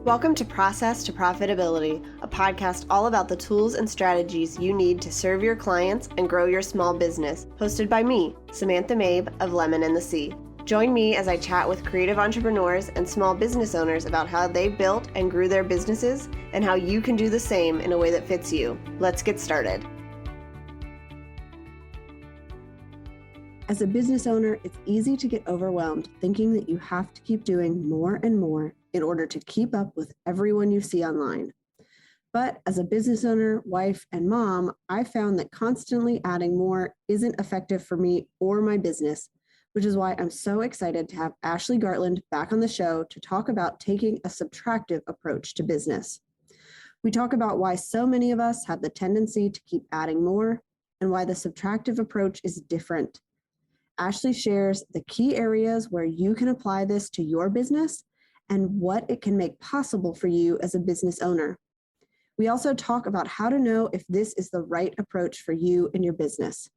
Welcome to Process to Profitability, a podcast all about the tools and strategies you need to serve your clients and grow your small business, hosted by me, Samantha Mabe of Lemon and the Sea. Join me as I chat with creative entrepreneurs and small business owners about how they built and grew their businesses and how you can do the same in a way that fits you. Let's get started. As a business owner, it's easy to get overwhelmed thinking that you have to keep doing more and more in order to keep up with everyone you see online. But as a business owner, wife, and mom, I found that constantly adding more isn't effective for me or my business, which is why I'm so excited to have Ashley Gartland back on the show to talk about taking a subtractive approach to business. We talk about why so many of us have the tendency to keep adding more and why the subtractive approach is different. Ashley shares the key areas where you can apply this to your business and what it can make possible for you as a business owner. We also talk about how to know if this is the right approach for you and your business.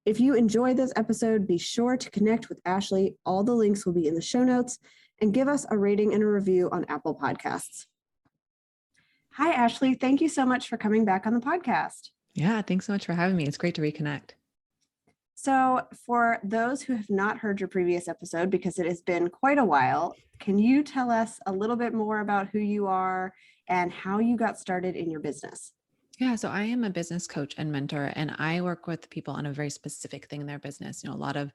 If you enjoy this episode, be sure to connect with Ashley. All the links will be in the show notes, and give us a rating and a review on Apple Podcasts. Hi, Ashley. Thank you so much for coming back on the podcast. Yeah, thanks so much for having me. It's great to reconnect. So for those who have not heard your previous episode, because it has been quite a while, can you tell us a little bit more about who you are and how you got started in your business? Yeah, so I am a business coach and mentor, and I work with people on a very specific thing in their business. A lot of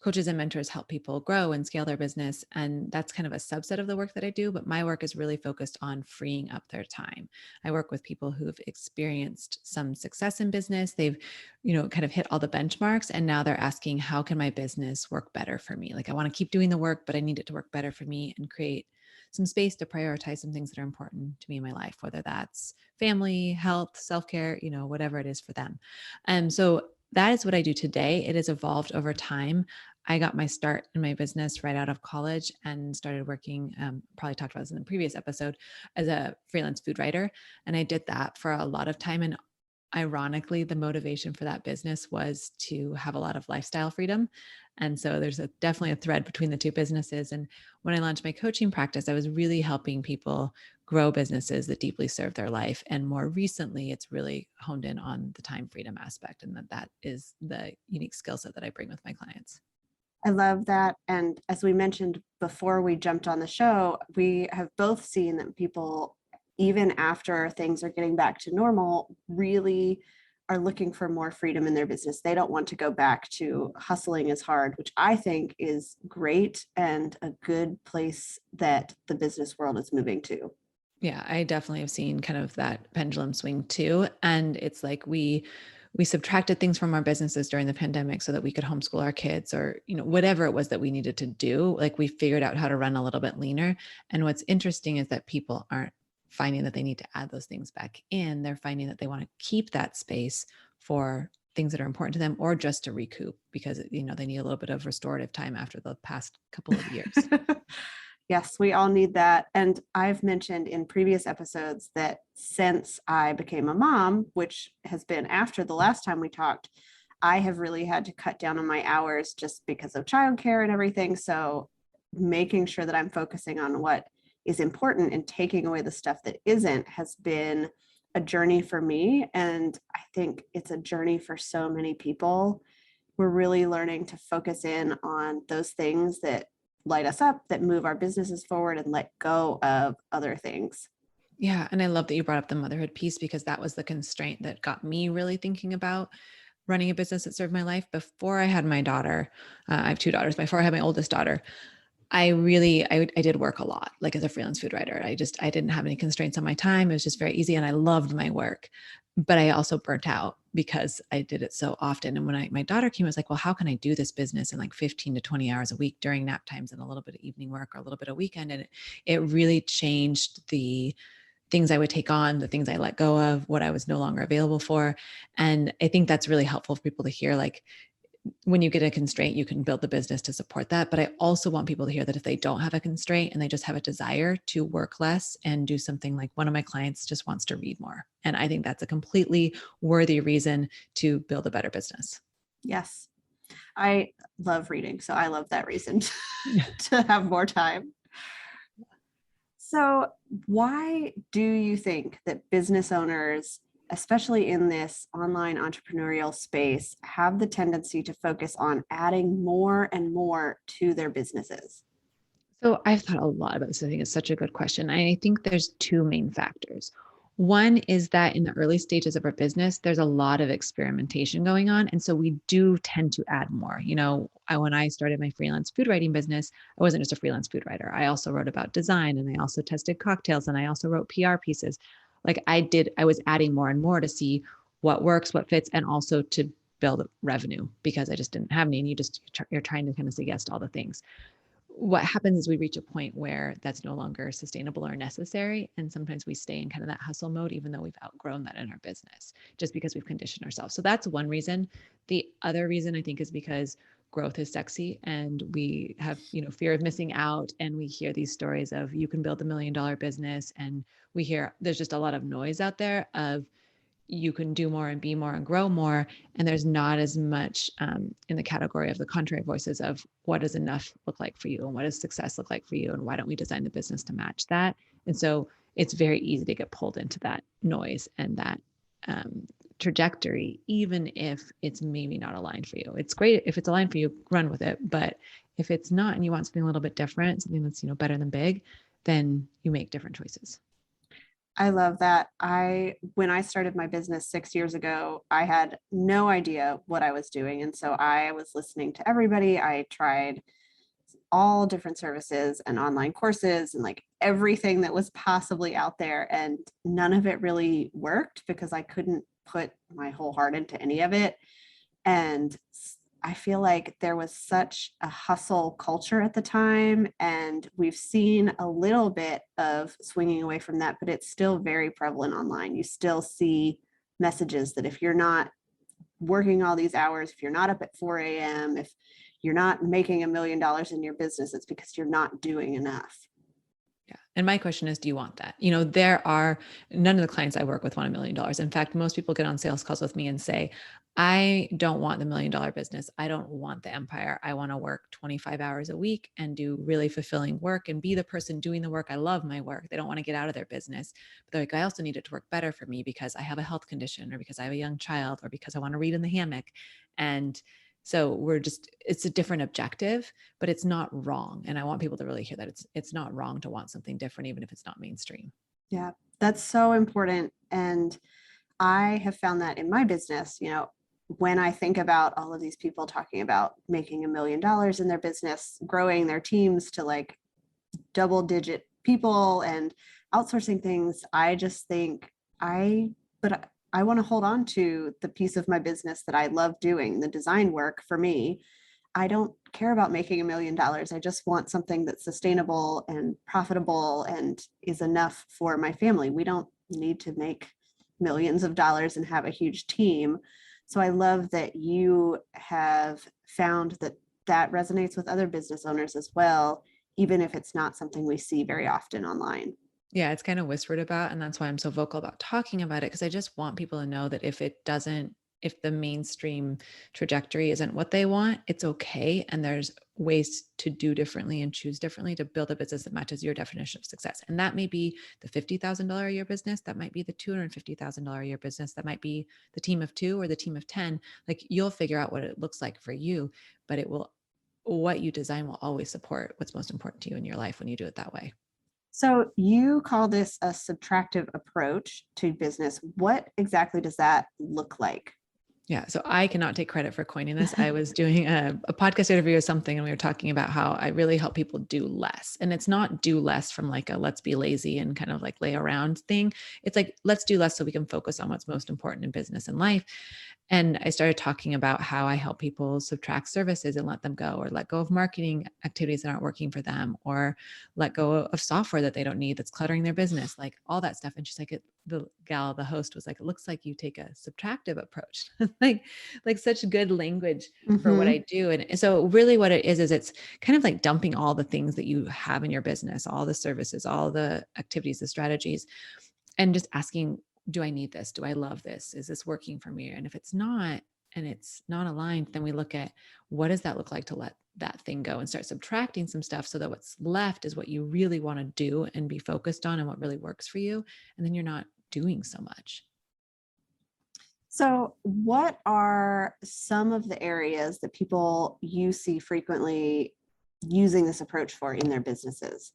coaches and mentors help people grow and scale their business, and that's kind of a subset of the work that I do, but my work is really focused on freeing up their time. I work with people who've experienced some success in business. They've, kind of hit all the benchmarks, and now they're asking, how can my business work better for me? Like, I want to keep doing the work, but I need it to work better for me and create some space to prioritize some things that are important to me in my life, whether that's family, health, self-care, whatever it is for them. And so that is what I do today. It has evolved over time. I got my start in my business right out of college and started working, probably talked about this in the previous episode, as a freelance food writer. And I did that for a lot of time. And ironically, the motivation for that business was to have a lot of lifestyle freedom. And so there's definitely a thread between the two businesses. And when I launched my coaching practice, I was really helping people grow businesses that deeply serve their life. And more recently, it's really honed in on the time freedom aspect, and that is the unique skill set that I bring with my clients. I love that. And as we mentioned before we jumped on the show, we have both seen that people, even after things are getting back to normal, really are looking for more freedom in their business. They don't want to go back to hustling as hard, which I think is great and a good place that the business world is moving to. Yeah, I definitely have seen kind of that pendulum swing too. And it's like we subtracted things from our businesses during the pandemic so that we could homeschool our kids, or, whatever it was that we needed to do. Like, we figured out how to run a little bit leaner. And what's interesting is that people aren't finding that they need to add those things back in. They're finding that they want to keep that space for things that are important to them, or just to recoup because, they need a little bit of restorative time after the past couple of years. Yes, we all need that. And I've mentioned in previous episodes that since I became a mom, which has been after the last time we talked, I have really had to cut down on my hours just because of childcare and everything. So making sure that I'm focusing on what is important and taking away the stuff that isn't has been a journey for me. And I think it's a journey for so many people. We're really learning to focus in on those things that light us up, that move our businesses forward, and let go of other things. Yeah. And I love that you brought up the motherhood piece, because that was the constraint that got me really thinking about running a business that served my life. Before I had my daughter, I have two daughters. Before I had my oldest daughter, I did work a lot, like as a freelance food writer. I didn't have any constraints on my time. It was just very easy, and I loved my work, but I also burnt out because I did it so often. And when my daughter came, I was like, well, how can I do this business in like 15 to 20 hours a week during nap times and a little bit of evening work or a little bit of weekend? And it really changed the things I would take on, the things I let go of, what I was no longer available for. And I think that's really helpful for people to hear, like, when you get a constraint, you can build the business to support that. But I also want people to hear that if they don't have a constraint and they just have a desire to work less and do something, like one of my clients just wants to read more. And I think that's a completely worthy reason to build a better business. Yes. I love reading, so I love that reason to have more time. So, why do you think that business owners, especially in this online entrepreneurial space, have the tendency to focus on adding more and more to their businesses? So I've thought a lot about this. I think it's such a good question. I think there's two main factors. One is that in the early stages of our business, there's a lot of experimentation going on. And so we do tend to add more. When I started my freelance food writing business, I wasn't just a freelance food writer. I also wrote about design and I also tested cocktails and I also wrote PR pieces. I was adding more and more to see what works, what fits, and also to build revenue because I just didn't have any. And you're trying to kind of say yes to all the things. What happens is we reach a point where that's no longer sustainable or necessary. And sometimes we stay in kind of that hustle mode, even though we've outgrown that in our business, just because we've conditioned ourselves. So that's one reason. The other reason I think is because growth is sexy and we have, fear of missing out. And we hear these stories of you can build $1 million business. And we hear there's just a lot of noise out there of you can do more and be more and grow more. And there's not as much in the category of the contrary voices of what does enough look like for you and what does success look like for you and why don't we design the business to match that. And so it's very easy to get pulled into that noise and that trajectory, even if it's maybe not aligned for you. It's great if it's aligned for you, run with it. But if it's not and you want something a little bit different, something that's better than big, then you make different choices. I love that. When I started my business 6 years ago, I had no idea what I was doing. And so I was listening to everybody. I tried all different services and online courses and like everything that was possibly out there. And none of it really worked because I couldn't put my whole heart into any of it. And I feel like there was such a hustle culture at the time, and we've seen a little bit of swinging away from that, but it's still very prevalent online. You still see messages that if you're not working all these hours, if you're not up at 4 a.m., if you're not making $1 million in your business, it's because you're not doing enough. Yeah. And my question is, do you want that? None of the clients I work with want $1 million. In fact, most people get on sales calls with me and say, I don't want the $1 million business. I don't want the empire. I want to work 25 hours a week and do really fulfilling work and be the person doing the work. I love my work. They don't want to get out of their business. But they're like, I also need it to work better for me because I have a health condition or because I have a young child or because I want to read in the hammock. And so it's a different objective, but it's not wrong. And I want people to really hear that it's not wrong to want something different, even if it's not mainstream. Yeah, that's so important. And I have found that in my business, when I think about all of these people talking about making $1 million in their business, growing their teams to like double digit people and outsourcing things, I just think but I want to hold on to the piece of my business that I love doing, the design work for me. I don't care about making $1 million. I just want something that's sustainable and profitable and is enough for my family. We don't need to make millions of dollars and have a huge team. So I love that you have found that resonates with other business owners as well, even if it's not something we see very often online. Yeah, it's kind of whispered about, and that's why I'm so vocal about talking about it because I just want people to know that if the mainstream trajectory isn't what they want, it's okay. And there's ways to do differently and choose differently to build a business that matches your definition of success. And that may be the $50,000 a year business. That might be the $250,000 a year business. That might be the team of 2 or the team of 10. Like you'll figure out what it looks like for you, but what you design will always support what's most important to you in your life when you do it that way. So you call this a subtractive approach to business. What exactly does that look like? Yeah. So I cannot take credit for coining this. I was doing a podcast interview or something, and we were talking about how I really help people do less. And it's not do less from like a let's be lazy and kind of like lay around thing. It's like, let's do less so we can focus on what's most important in business and life. And I started talking about how I help people subtract services and let them go, or let go of marketing activities that aren't working for them, or let go of software that they don't need that's cluttering their business, like all that stuff. And she's like, the host was like, it looks like you take a subtractive approach, like such good language for what Mm-hmm. I do. And so really what it is it's kind of like dumping all the things that you have in your business, all the services, all the activities, the strategies, and just asking, do I need this? Do I love this? Is this working for me? And if it's not, and it's not aligned, then we look at what does that look like to let that thing go and start subtracting some stuff so that what's left is what you really want to do and be focused on and what really works for you. And then you're not doing so much. So, what are some of the areas that people you see frequently using this approach for in their businesses?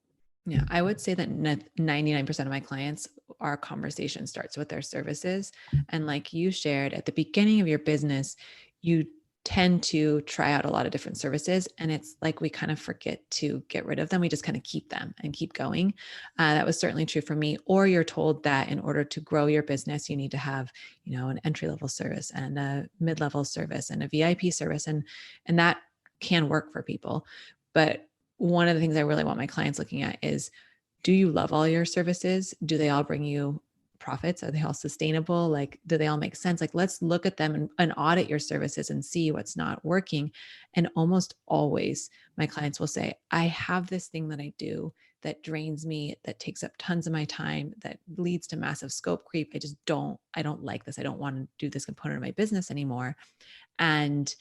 Yeah, I would say that 99% of my clients, our conversation starts with their services. And like you shared at the beginning of your business, you tend to try out a lot of different services. And it's like we kind of forget to get rid of them. We just kind of keep them and keep going. That was certainly true for me. Or you're told that in order to grow your business, you need to have, an entry-level service and a mid-level service and a VIP service. And that can work for people. But one of the things I really want my clients looking at is, do you love all your services? Do they all bring you profits? Are they all sustainable? Like, do they all make sense? Like, let's look at them and audit your services and see what's not working. And almost always my clients will say, I have this thing that I do that drains me, that takes up tons of my time, that leads to massive scope creep. I don't like this. I don't want to do this component of my business anymore. And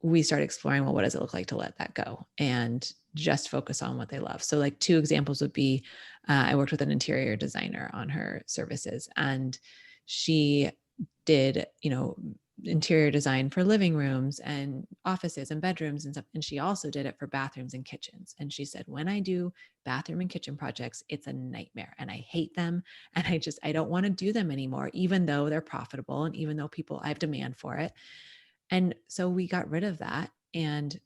we start exploring, well, what does it look like to let that go and just focus on what they love? So like 2 examples would be, I worked with an interior designer on her services, and she did, interior design for living rooms and offices and bedrooms and stuff. And she also did it for bathrooms and kitchens. And she said, when I do bathroom and kitchen projects, it's a nightmare and I hate them. And I don't want to do them anymore, even though they're profitable. And even though I have demand for it. And so we got rid of that and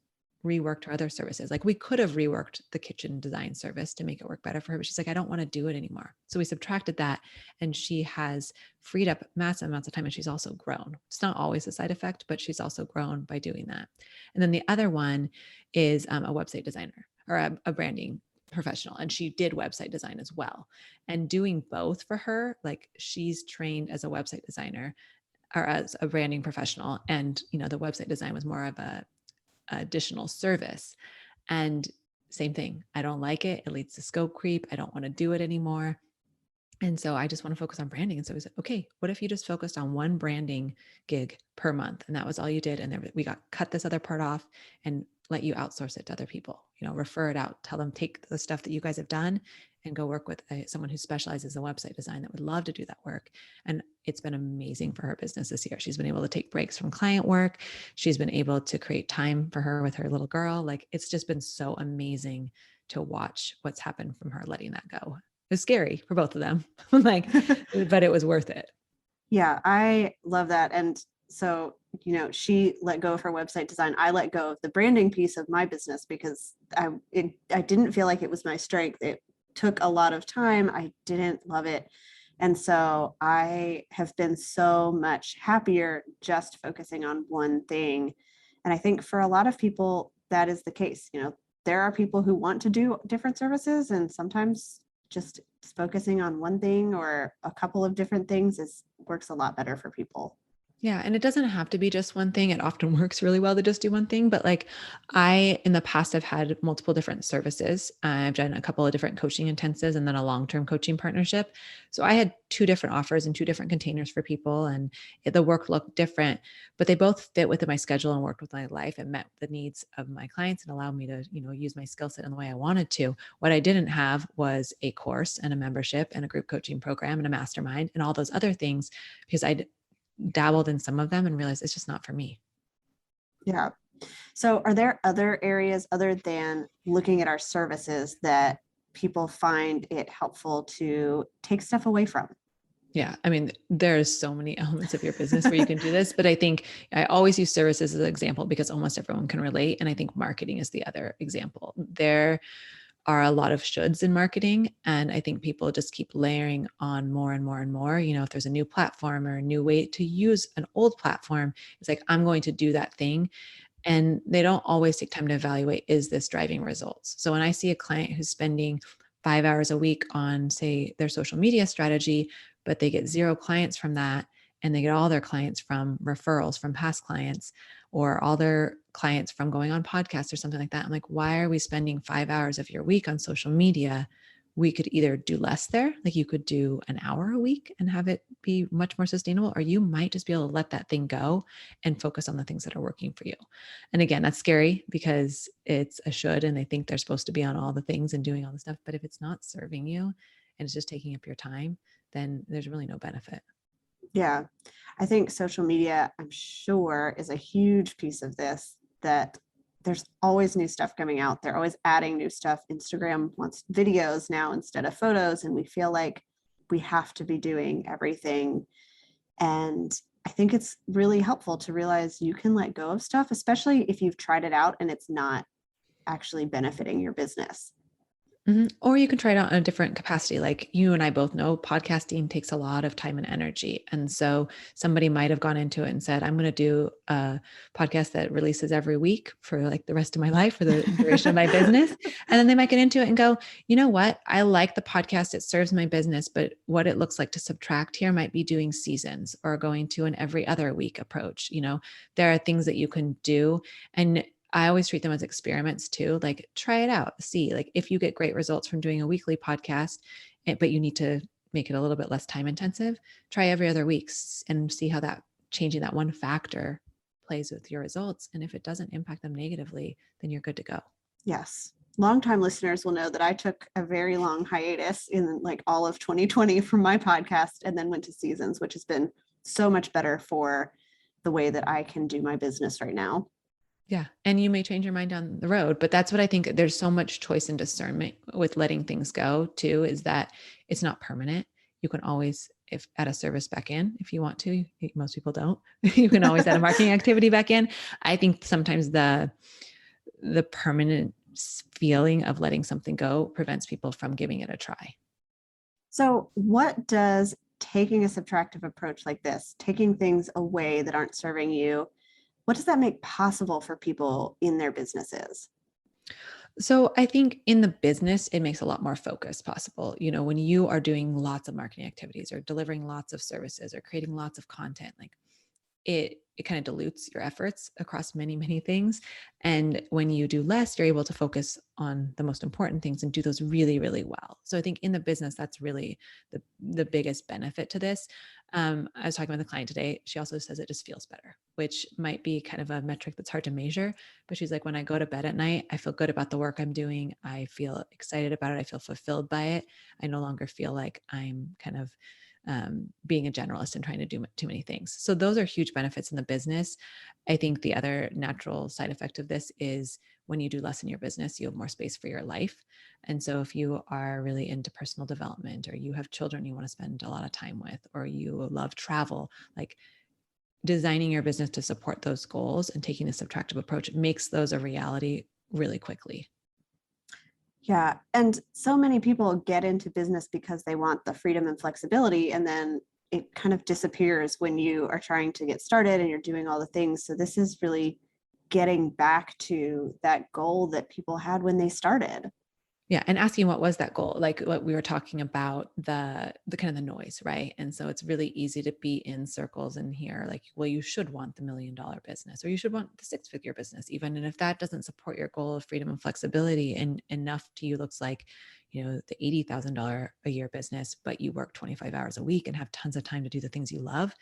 reworked her other services. Like we could have reworked the kitchen design service to make it work better for her, but she's like, I don't want to do it anymore. So we subtracted that, and she has freed up massive amounts of time, and she's also grown. It's not always a side effect, but she's also grown by doing that. And then the other one is a website designer or a branding professional, and she did website design as well. And doing both for her, like she's trained as a website designer or as a branding professional. And, the website design was more of a additional service. And same thing. I don't like it. It leads to scope creep. I don't want to do it anymore. And so I just want to focus on branding. And so we said, okay, what if you just focused on one branding gig per month? And that was all you did. And then we cut this other part off and let you outsource it to other people, refer it out, tell them, take the stuff that you guys have done and go work with someone who specializes in website design that would love to do that work. And it's been amazing for her business this year. She's been able to take breaks from client work. She's been able to create time for her with her little girl. Like it's just been so amazing to watch what's happened from her letting that go. It was scary for both of them, but it was worth it. Yeah, I love that. And so, she let go of her website design. I let go of the branding piece of my business because I didn't feel like it was my strength. It took a lot of time. I didn't love it. And so I have been so much happier just focusing on one thing. And I think for a lot of people, that is the case. There are people who want to do different services, and sometimes just focusing on one thing or a couple of different things works a lot better for people. Yeah. And it doesn't have to be just one thing. It often works really well to just do one thing. But like in the past, I've had multiple different services. I've done a couple of different coaching intensives and then a long-term coaching partnership. So I had 2 different offers and 2 different containers for people, and the work looked different, but they both fit within my schedule and worked with my life and met the needs of my clients and allowed me to, use my skill set in the way I wanted to. What I didn't have was a course and a membership and a group coaching program and a mastermind and all those other things, because I dabbled in some of them and realized it's just not for me. Yeah. So are there other areas other than looking at our services that people find it helpful to take stuff away from? Yeah. I mean, there's so many elements of your business where you can do this, but I think I always use services as an example because almost everyone can relate. And I think marketing is the other example. There are a lot of shoulds in marketing. And I think people just keep layering on more and more and more. If there's a new platform or a new way to use an old platform, it's like, I'm going to do that thing. And they don't always take time to evaluate, is this driving results? So when I see a client who's spending 5 hours a week on, say, their social media strategy, but they get 0 clients from that, and they get all their clients from referrals from past clients, or all their clients from going on podcasts or something like that. I'm like, why are we spending 5 hours of your week on social media we could either do less there, like you could do an hour a week and have it be much more sustainable, or you might just be able to let that thing go and focus on the things that are working for you. And again, that's scary because it's a should, and they think they're supposed to be on all the things and doing all the stuff. But if it's not serving you and it's just taking up your time, then there's really no benefit. Yeah. I think social media, I'm sure, is a huge piece of this, that there's always new stuff coming out. They're always adding new stuff. Instagram wants videos now instead of photos, and we feel like we have to be doing everything. And I think it's really helpful to realize you can let go of stuff, especially if you've tried it out and it's not actually benefiting your business. Or you can try it out in a different capacity. Like you and I both know, podcasting takes a lot of time and energy. And so somebody might have gone into it and said, I'm going to do a podcast that releases every week for like the rest of my life, for the duration of my business. And then they might get into it and go, you know what? I like the podcast. It serves my business, but what it looks like to subtract here might be doing seasons or going to an every other week approach. There are things that you can do. And I always treat them as experiments too. Like try it out, see, like if you get great results from doing a weekly podcast, but you need to make it a little bit less time intensive, try every other week and see how that changing that one factor plays with your results. And if it doesn't impact them negatively, then you're good to go. Yes. Longtime listeners will know that I took a very long hiatus in like all of 2020 from my podcast and then went to seasons, which has been so much better for the way that I can do my business right now. Yeah. And you may change your mind down the road, but that's what I think. There's so much choice and discernment with letting things go too, is that it's not permanent. You can always, if add a service back in, if you want to, most people don't, you can always add a marketing activity back in. I think sometimes the permanent feeling of letting something go prevents people from giving it a try. So what does taking a subtractive approach like this, taking things away that aren't serving you, what does that make possible for people in their businesses? So I think in the business, it makes a lot more focus possible. When you are doing lots of marketing activities or delivering lots of services or creating lots of content, like it kind of dilutes your efforts across many, many things. And when you do less, you're able to focus on the most important things and do those really, really well. So I think in the business, that's really the biggest benefit to this. I was talking with a client today. She also says it just feels better, which might be kind of a metric that's hard to measure. But she's like, when I go to bed at night, I feel good about the work I'm doing. I feel excited about it. I feel fulfilled by it. I no longer feel like I'm kind of being a generalist and trying to do too many things. So those are huge benefits in the business. I think the other natural side effect of this is when you do less in your business, you have more space for your life. And so if you are really into personal development, or you have children you want to spend a lot of time with, or you love travel, like designing your business to support those goals and taking a subtractive approach makes those a reality really quickly. Yeah. And so many people get into business because they want the freedom and flexibility, and then it kind of disappears when you are trying to get started and you're doing all the things. So this is really getting back to that goal that people had when they started. Yeah. And asking what was that goal? Like what we were talking about, the kind of the noise, right? And so it's really easy to be in circles and hear like, well, you should want the $1 million business, or you should want the 6-figure business even. And if that doesn't support your goal of freedom and flexibility, and enough to you looks like, the $80,000 a year business, but you work 25 hours a week and have tons of time to do the things you love,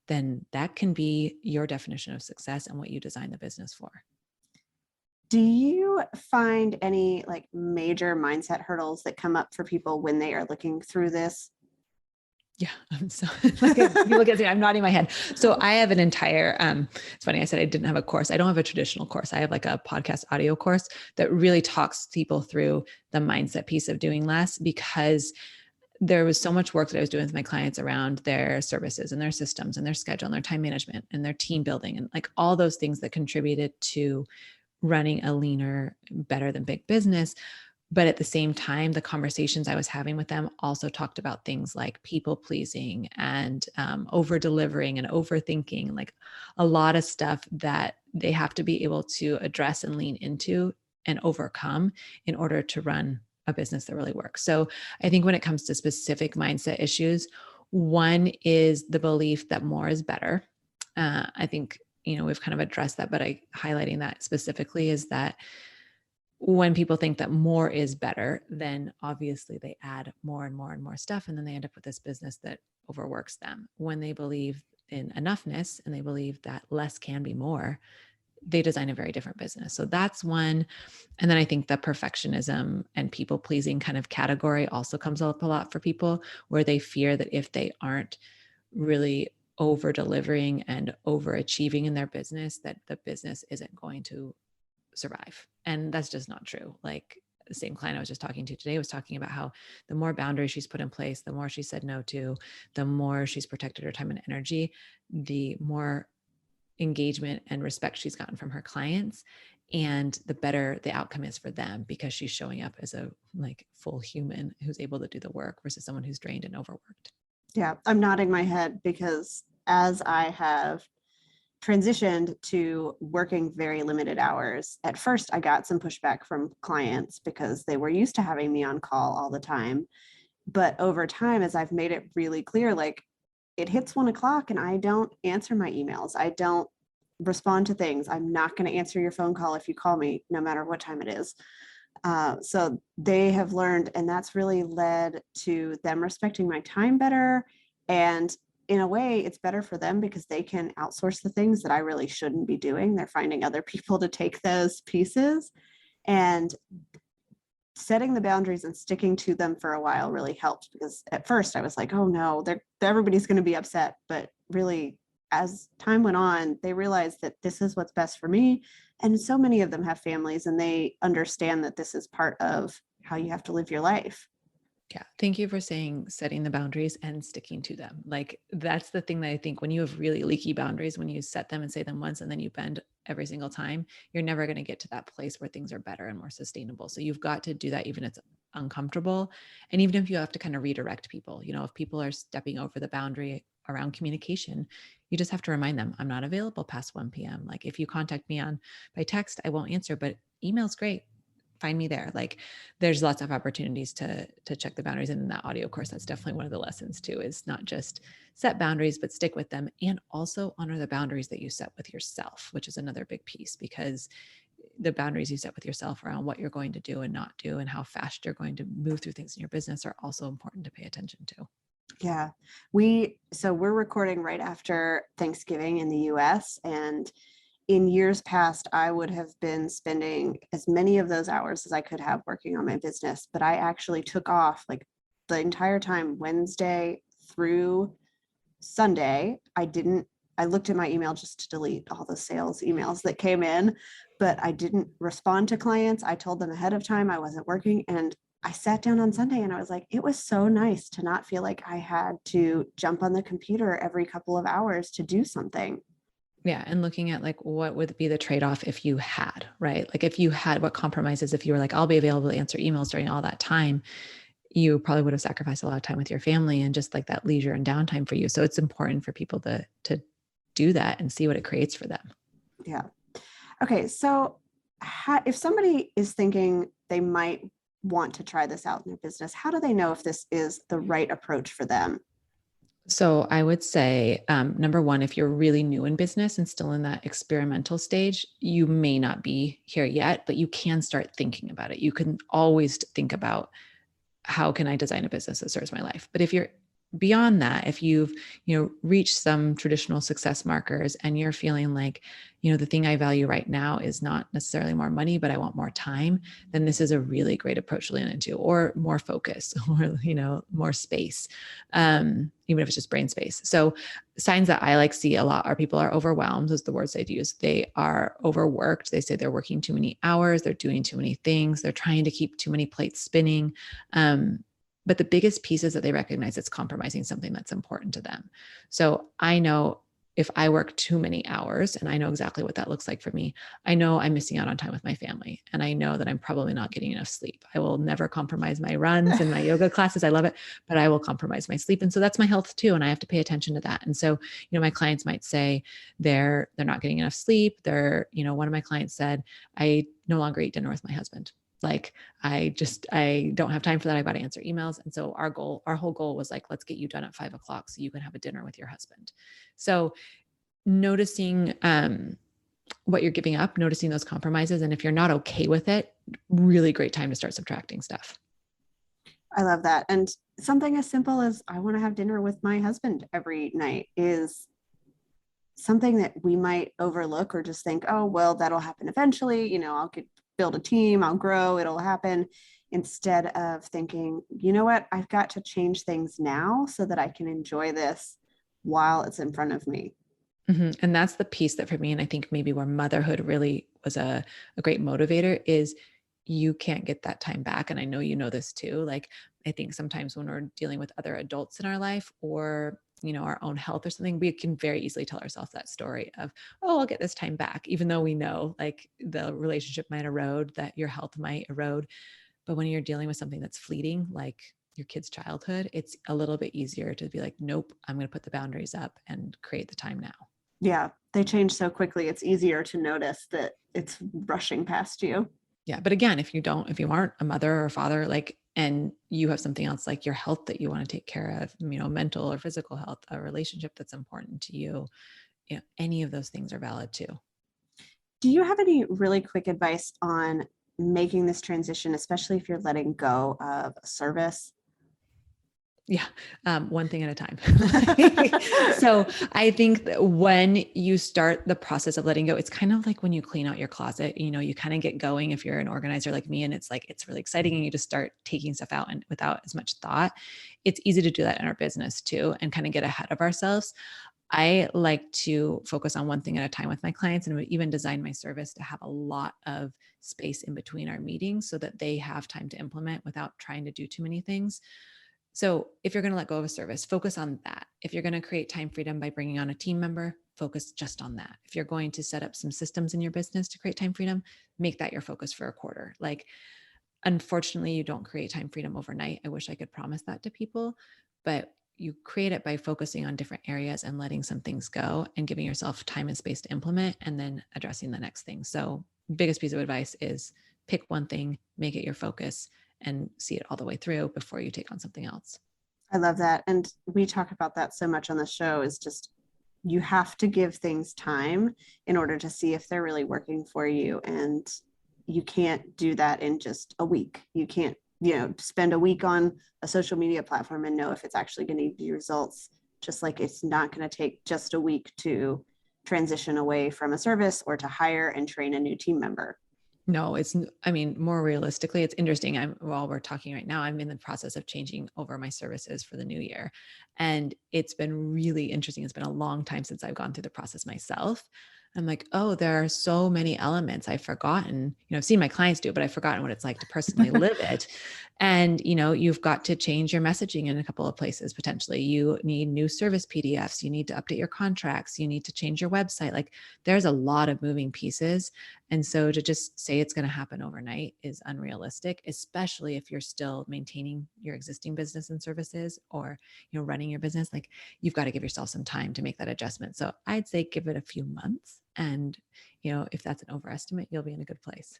then that can be your definition of success and what you design the business for. Do you find any like major mindset hurdles that come up for people when they are looking through this? Yeah. So like people get I'm nodding my head. So I have an entire, it's funny. I said I didn't have a course. I don't have a traditional course. I have like a podcast audio course that really talks people through the mindset piece of doing less, because there was so much work that I was doing with my clients around their services and their systems and their schedule and their time management and their team building and like all those things that contributed to running a leaner, better than big business. But at the same time, the conversations I was having with them also talked about things like people pleasing and over delivering and overthinking, like a lot of stuff that they have to be able to address and lean into and overcome in order to run a business that really works. So I think when it comes to specific mindset issues, one is the belief that more is better. I think, we've kind of addressed that, but highlighting that specifically is that when people think that more is better, then obviously they add more and more and more stuff. And then they end up with this business that overworks them. When they believe in enoughness and they believe that less can be more, they design a very different business. So that's one. And then I think the perfectionism and people pleasing kind of category also comes up a lot for people, where they fear that if they aren't really over delivering and overachieving in their business, that the business isn't going to survive. And that's just not true. Like the same client I was just talking to today was talking about how the more boundaries she's put in place, the more she said no to, the more she's protected her time and energy, the more engagement and respect she's gotten from her clients, and the better the outcome is for them, because she's showing up as a like full human who's able to do the work versus someone who's drained and overworked. Yeah, I'm nodding my head because as I have transitioned to working very limited hours, at first I got some pushback from clients because they were used to having me on call all the time. But over time, as I've made it really clear, like it hits 1 o'clock and I don't answer my emails. I don't respond to things. I'm not going to answer your phone call if you call me, no matter what time it is. So they have learned, and that's really led to them respecting my time better. And in a way, it's better for them because they can outsource the things that I really shouldn't be doing. They're finding other people to take those pieces. And setting the boundaries and sticking to them for a while really helped, because at first I was like, oh no, everybody's going to be upset. But really, as time went on, they realized that this is what's best for me. And so many of them have families and they understand that this is part of how you have to live your life. Yeah. Thank you for saying setting the boundaries and sticking to them. Like that's the thing that I think when you have really leaky boundaries, when you set them and say them once and then you bend every single time, you're never going to get to that place where things are better and more sustainable. So you've got to do that even if it's uncomfortable. And even if you have to kind of redirect people, if people are stepping over the boundary around communication, you just have to remind them, I'm not available past 1 p.m. Like if you contact me by text, I won't answer, but email's great. Find me there. Like there's lots of opportunities to check the boundaries. And in that audio course, that's definitely one of the lessons too, is not just set boundaries, but stick with them, and also honor the boundaries that you set with yourself, which is another big piece, because the boundaries you set with yourself around what you're going to do and not do and how fast you're going to move through things in your business are also important to pay attention to. Yeah. So we're recording right after Thanksgiving in the US, and in years past, I would have been spending as many of those hours as I could have working on my business, but I actually took off like the entire time, Wednesday through Sunday. I looked at my email just to delete all the sales emails that came in, but I didn't respond to clients. I told them ahead of time I wasn't working, and I sat down on Sunday and I was like, it was so nice to not feel like I had to jump on the computer every couple of hours to do something. Yeah. And looking at like, what would be the trade-off if you had, right? Like if you had what compromises, if you were like, I'll be available to answer emails during all that time, you probably would have sacrificed a lot of time with your family and just like that leisure and downtime for you. So it's important for people to do that and see what it creates for them. Yeah. Okay. So if somebody is thinking they might want to try this out in their business, how do they know if this is the right approach for them? So I would say, number one, if you're really new in business and still in that experimental stage, you may not be here yet, but you can start thinking about it. You can always think about, how can I design a business that serves my life? But if you're beyond that, if you've, reached some traditional success markers and you're feeling like, the thing I value right now is not necessarily more money, but I want more time, then this is a really great approach to lean into, or more focus, or, more space, even if it's just brain space. So signs that I like see a lot are people are overwhelmed, is the words they'd use. They are overworked. They say they're working too many hours. They're doing too many things. They're trying to keep too many plates spinning. But the biggest piece is that they recognize it's compromising something that's important to them. So I know if I work too many hours, and I know exactly what that looks like for me, I know I'm missing out on time with my family. And I know that I'm probably not getting enough sleep. I will never compromise my runs and my yoga classes. I love it, but I will compromise my sleep. And so that's my health too. And I have to pay attention to that. And so, my clients might say they're not getting enough sleep. One of my clients said, I no longer eat dinner with my husband. Like I don't have time for that. I've got to answer emails. And so our whole goal was like, let's get you done at 5 o'clock so you can have a dinner with your husband. So noticing what you're giving up, noticing those compromises. And if you're not okay with it, really great time to start subtracting stuff. I love that. And something as simple as I want to have dinner with my husband every night is something that we might overlook or just think, oh, well, that'll happen eventually. I'll build a team, I'll grow, it'll happen. Instead of thinking, you know what, I've got to change things now so that I can enjoy this while it's in front of me. Mm-hmm. And that's the piece that for me, and I think maybe where motherhood really was a great motivator, is you can't get that time back. And I know you know this too. Like, I think sometimes when we're dealing with other adults in our life, or our own health or something, we can very easily tell ourselves that story of, oh, I'll get this time back, even though we know like the relationship might erode, that your health might erode. But when you're dealing with something that's fleeting, like your kid's childhood, it's a little bit easier to be like, nope, I'm going to put the boundaries up and create the time now. Yeah, they change so quickly. It's easier to notice that it's rushing past you. Yeah. But again, if you aren't a mother or a father, like, and you have something else like your health that you want to take care of, mental or physical health, a relationship that's important to you, any of those things are valid too. Do you have any really quick advice on making this transition, especially if you're letting go of a service? Yeah. One thing at a time. So I think that when you start the process of letting go, it's kind of like when you clean out your closet, you kind of get going if you're an organizer like me, and it's like, it's really exciting. And you just start taking stuff out and without as much thought. It's easy to do that in our business too, and kind of get ahead of ourselves. I like to focus on one thing at a time with my clients, and even design my service to have a lot of space in between our meetings so that they have time to implement without trying to do too many things. So if you're going to let go of a service, focus on that. If you're going to create time freedom by bringing on a team member, focus just on that. If you're going to set up some systems in your business to create time freedom, make that your focus for a quarter. Like, unfortunately, you don't create time freedom overnight. I wish I could promise that to people, but you create it by focusing on different areas and letting some things go and giving yourself time and space to implement, and then addressing the next thing. So biggest piece of advice is pick one thing, make it your focus, and see it all the way through before you take on something else. I love that. And we talk about that so much on the show, is just you have to give things time in order to see if they're really working for you. And you can't do that in just a week. You can't, spend a week on a social media platform and know if it's actually going to give you results. Just like it's not going to take just a week to transition away from a service or to hire and train a new team member. No, more realistically, it's interesting. While we're talking right now, I'm in the process of changing over my services for the new year. And it's been really interesting. It's been a long time since I've gone through the process myself. I'm like, oh, there are so many elements I've forgotten. I've seen my clients do it, but I've forgotten what it's like to personally live it. And, you've got to change your messaging in a couple of places. Potentially you need new service PDFs. You need to update your contracts. You need to change your website. Like, there's a lot of moving pieces. And so to just say it's going to happen overnight is unrealistic, especially if you're still maintaining your existing business and services, or, running your business. Like, you've got to give yourself some time to make that adjustment. So I'd say give it a few months. And, if that's an overestimate, you'll be in a good place.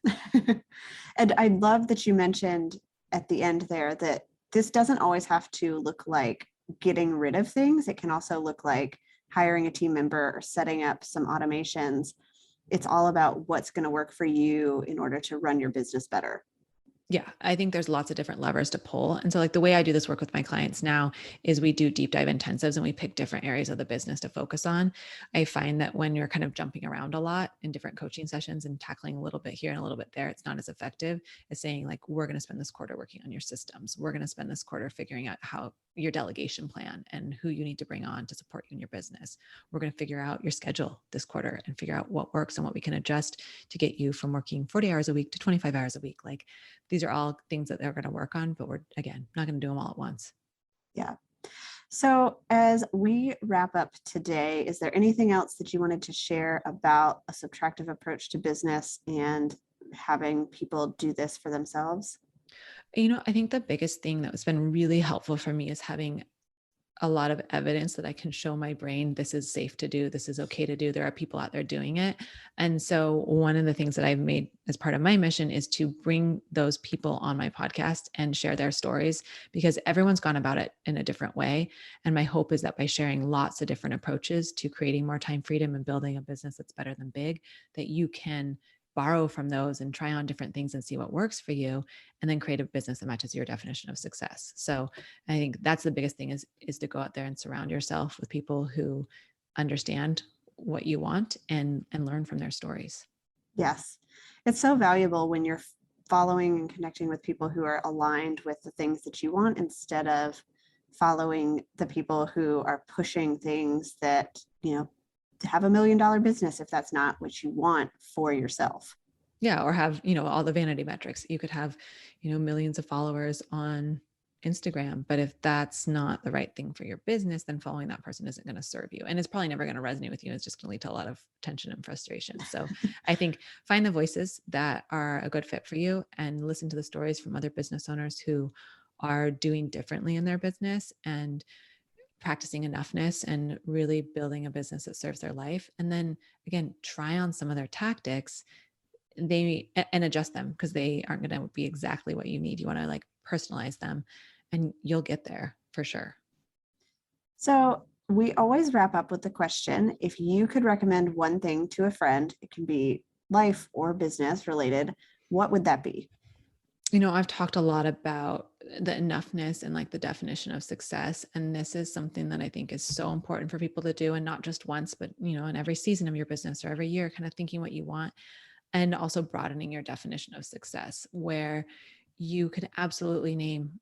And I love that you mentioned at the end there that this doesn't always have to look like getting rid of things. It can also look like hiring a team member or setting up some automations. It's all about what's going to work for you in order to run your business better. Yeah, I think there's lots of different levers to pull. And so like the way I do this work with my clients now is we do deep dive intensives and we pick different areas of the business to focus on. I find that when you're kind of jumping around a lot in different coaching sessions and tackling a little bit here and a little bit there, it's not as effective as saying like, we're going to spend this quarter working on your systems. We're going to spend this quarter figuring out how your delegation plan and who you need to bring on to support you in your business. We're going to figure out your schedule this quarter and figure out what works and what we can adjust to get you from working 40 hours a week to 25 hours a week. Like, these are all things that they're going to work on, but we're, again, not going to do them all at once. Yeah. So as we wrap up today, is there anything else that you wanted to share about a subtractive approach to business and having people do this for themselves? I think the biggest thing that has been really helpful for me is having a lot of evidence that I can show my brain, this is safe to do. This is okay to do. There are people out there doing it. And so one of the things that I've made as part of my mission is to bring those people on my podcast and share their stories, because everyone's gone about it in a different way. And my hope is that by sharing lots of different approaches to creating more time freedom and building a business that's better than big, that you can borrow from those and try on different things and see what works for you, and then create a business that matches your definition of success. So I think that's the biggest thing is to go out there and surround yourself with people who understand what you want and learn from their stories. Yes. It's so valuable when you're following and connecting with people who are aligned with the things that you want, instead of following the people who are pushing things that, to have $1 million business if that's not what you want for yourself. Yeah. Or have, all the vanity metrics. You could have, millions of followers on Instagram, but if that's not the right thing for your business, then following that person isn't going to serve you. And it's probably never going to resonate with you. It's just going to lead to a lot of tension and frustration. So I think find the voices that are a good fit for you and listen to the stories from other business owners who are doing differently in their business and practicing enoughness and really building a business that serves their life. And then again, try on some of their tactics and adjust them, because they aren't going to be exactly what you need. You want to personalize them, and you'll get there for sure. So we always wrap up with the question, if you could recommend one thing to a friend, it can be life or business related, what would that be? I've talked a lot about the enoughness and the definition of success. And this is something that I think is so important for people to do, and not just once, but, in every season of your business or every year, kind of thinking what you want, and also broadening your definition of success, where you can absolutely name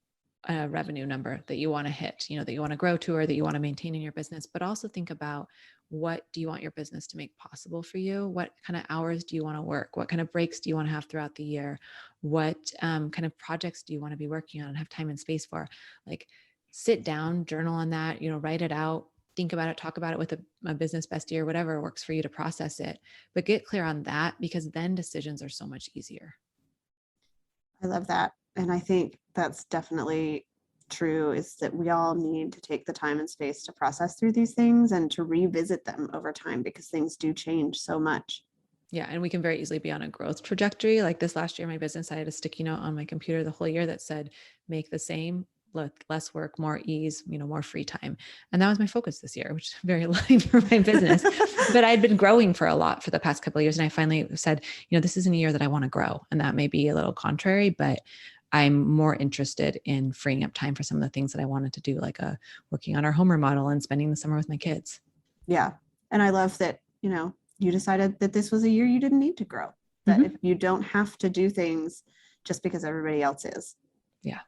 a revenue number that you want to hit, that you want to grow to, or that you want to maintain in your business, but also think about, what do you want your business to make possible for you? What kind of hours do you want to work? What kind of breaks do you want to have throughout the year? What kind of projects do you want to be working on and have time and space for? Sit down, journal on that, write it out, think about it, talk about it with a business bestie or whatever works for you to process it, but get clear on that, because then decisions are so much easier. I love that. And I think that's definitely true, is that we all need to take the time and space to process through these things and to revisit them over time, because things do change so much. Yeah. And we can very easily be on a growth trajectory. Like this last year, my business, I had a sticky note on my computer the whole year that said, make the same, less work, more ease, more free time. And that was my focus this year, which is very aligned for my business. But I'd been growing for the past couple of years. And I finally said, this isn't a year that I want to grow. And that may be a little contrary, but I'm more interested in freeing up time for some of the things that I wanted to do, like working on our home remodel and spending the summer with my kids. Yeah. And I love that, you decided that this was a year you didn't need to grow, that if you don't have to do things just because everybody else is. Yeah.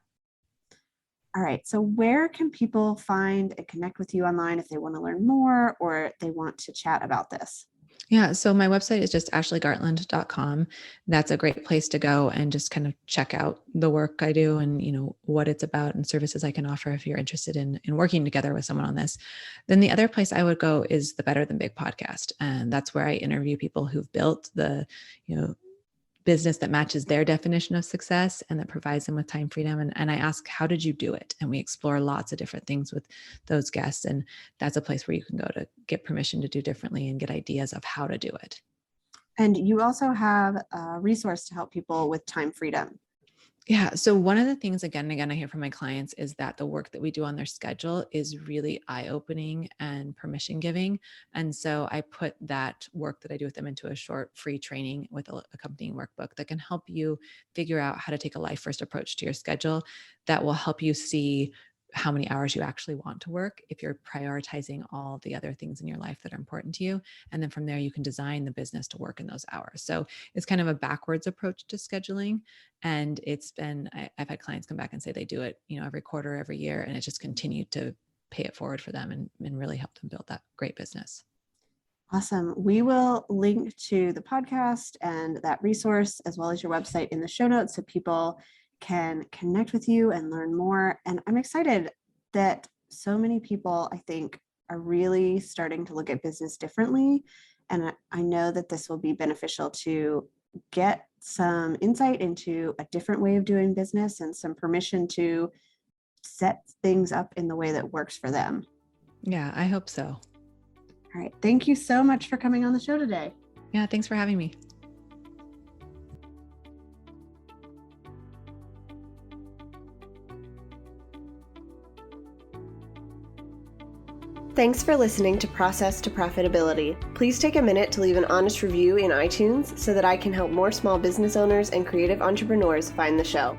All right. So where can people find and connect with you online if they want to learn more or they want to chat about this? Yeah. So my website is just ashleygartland.com. That's a great place to go and just kind of check out the work I do and, what it's about and services I can offer if you're interested in working together with someone on this. Then the other place I would go is the Better Than Big podcast. And that's where I interview people who've built the, business that matches their definition of success and that provides them with time freedom. And I ask, how did you do it? And we explore lots of different things with those guests. And that's a place where you can go to get permission to do differently and get ideas of how to do it. And you also have a resource to help people with time freedom. Yeah. So one of the things, again and again, I hear from my clients is that the work that we do on their schedule is really eye-opening and permission giving. And so I put that work that I do with them into a short free training with a accompanying workbook that can help you figure out how to take a life first approach to your schedule that will help you see how many hours you actually want to work if you're prioritizing all the other things in your life that are important to you. And then from there, you can design the business to work in those hours. So it's kind of a backwards approach to scheduling. And I've had clients come back and say they do it, every quarter, every year, and it just continued to pay it forward for them and really help them build that great business. Awesome. We will link to the podcast and that resource as well as your website in the show notes so people can connect with you and learn more. And I'm excited that so many people, I think, are really starting to look at business differently. And I know that this will be beneficial to get some insight into a different way of doing business and some permission to set things up in the way that works for them. Yeah, I hope so. All right. Thank you so much for coming on the show today. Yeah, thanks for having me. Thanks for listening to Process to Profitability. Please take a minute to leave an honest review in iTunes so that I can help more small business owners and creative entrepreneurs find the show.